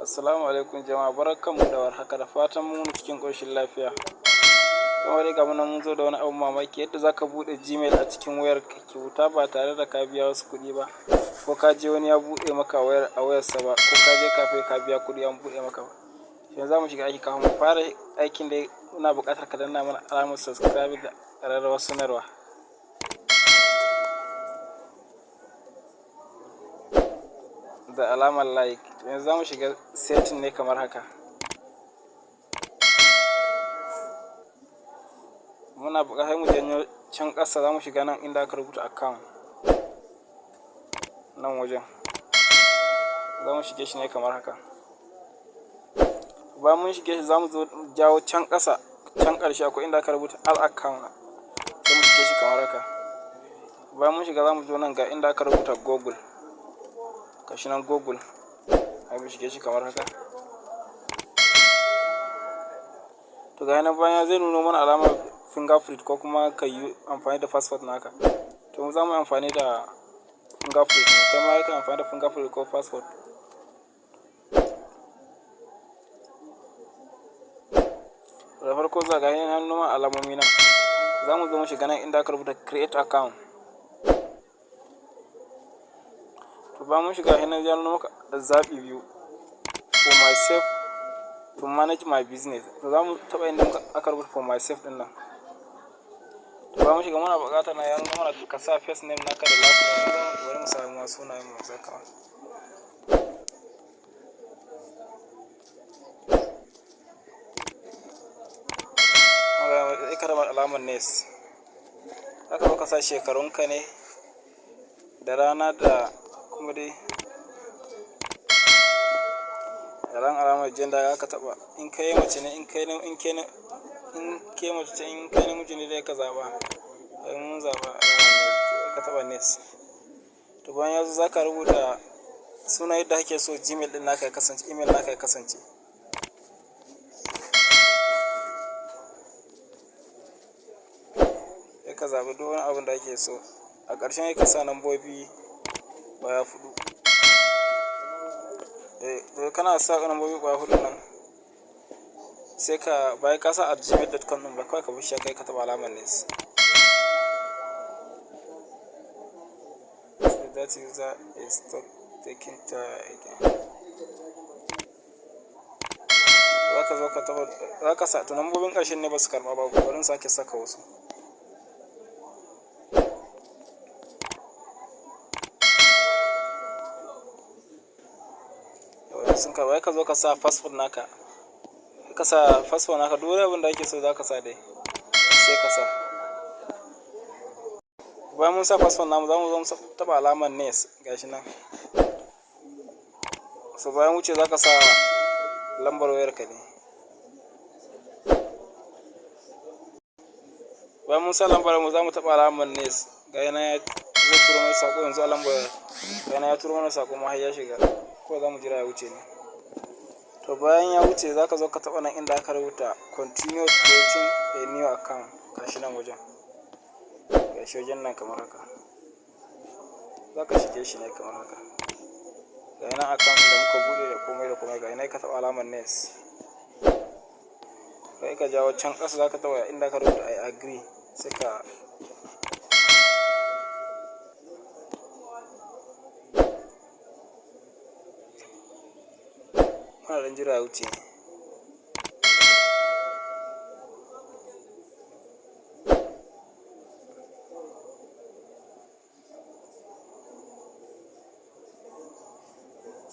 Assalamu alaikum jama'a, barkanmu da warhaka, da fatan mun cikin ƙoshin lafiya. Kamar dai ga mun zo da wani abu mamaki, yadda zaka buɗe Gmail a cikin wayar ka kyauta ba tare da ka biya wasu kuɗi ba, ko ka je wani ya buɗe maka wayar a wayarsa ba, ko ka je kafe ka biya kuɗi an buɗe maka ba. Yanzu za mu shiga aiki. Kafin mu fara aikin dai muna buƙatar ka danna mana alamar subscribe da ƙararrawar sanarwa. Da alamar like. Yanzu za mu shiga setting ne kamar haka. Muna buƙatar mu janyo can ƙasa, za mu shiga nan inda aka rubuta account, nan wajen za mu shige shi ne kamar haka. Bayan mun shige shi za mu zo jawo can ƙasa, can ƙarshe akwai inda aka rubuta all account, sai mu shige shi kamar haka. Bayan mun shiga za mu zo nan ga inda aka rubuta Google, gashi nan Google, sai mu shige shi kamar haka. To ga nan bayan zai nuno mana alamar fingerprint ko kuma ka yi amfani da password naka. To mu za mu yi amfani da fingerprint, kai ma yake amfani da fingerprint ko password. Da farko za ga yan nuna alamomi nan, za mu zo mu shiga nan inda aka rubuta create account. To ba mun shiga hinan ya nuna maka zaɓi biyu, for myself, to manage my business. To za mu taɓa inda aka rubuta for myself ɗin nan. To ba mun shiga muna buƙatar na ya nuna mana ka sa first name naka da last name. Bari mu sami masu sunayen mu sai kawai. Ka da alamar nes. Zaka zo ka sa shekarunka ne da rana da kuma dai ran alamar gender ya ka taɓa. In kai mace ne, in kai mace ce, in kai namiji ne dai ka zaɓa. Sai mun zaɓa alamar ka taɓa nes. To bayan yanzu za ka rubuta suna yadda kake so Gmail ɗin naka ya kasance, email naka ya kasance. Sai ka zaɓi duk wani abin da kake so. A ƙarshen ka sa lambobi ƙwaya 4. To kana sa lambobi ƙwaya 4 nan, sai ka bayan ka sa @gmail.com ɗin ba kawai ka bushe kai ka taɓa alamar nes. So that user is stuck taking time again. Zaka zo ka taɓa, zaka sa to lambobin ƙarshen ne ba su karɓa ba, bari sake saka wasu. Sun karɓa, ka zo ka sa passport naka, ka sa passport naka, duk wani abin da ake so za ka sa dai, sai ka sa. Bayan mun sa passport namu za mu zo mu taɓa alamar nes, gashi nan. So bayan wuce za ka sa lambar wayar ka ne. Bayan mun sa lambar mu za mu taɓa alamar nes, ga yana ya turo mana saƙo yanzu a lambar, ga yana ya turo mana saƙo ma har ya shiga, ko za mu jira ya wuce ne. To bayan ya wuce za ka zo ka taɓa nan inda aka rubuta continue creating a new account, gashi nan wajen, gashi wajen nan kamar haka. Za ka shige shi ne kamar haka. Ga yana account da muka buɗe da komai da komai, ga yana ka taɓa alamar nes. Kai ka jawo can ƙasa za ka taɓa inda aka rubuta I agree, sai ka ana ɗan jira ya wuce.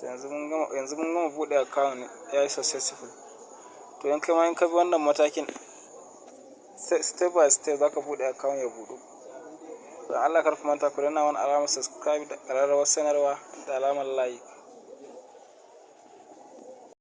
Yanzu mun gama buɗe account ya yi successful. To in kai ma in ka bi wannan matakin step by step za ka buɗe account ya buɗu. Don Allah kar ku manta ku danna mana alamar subscribe da ƙararrawar sanarwa da alamar like.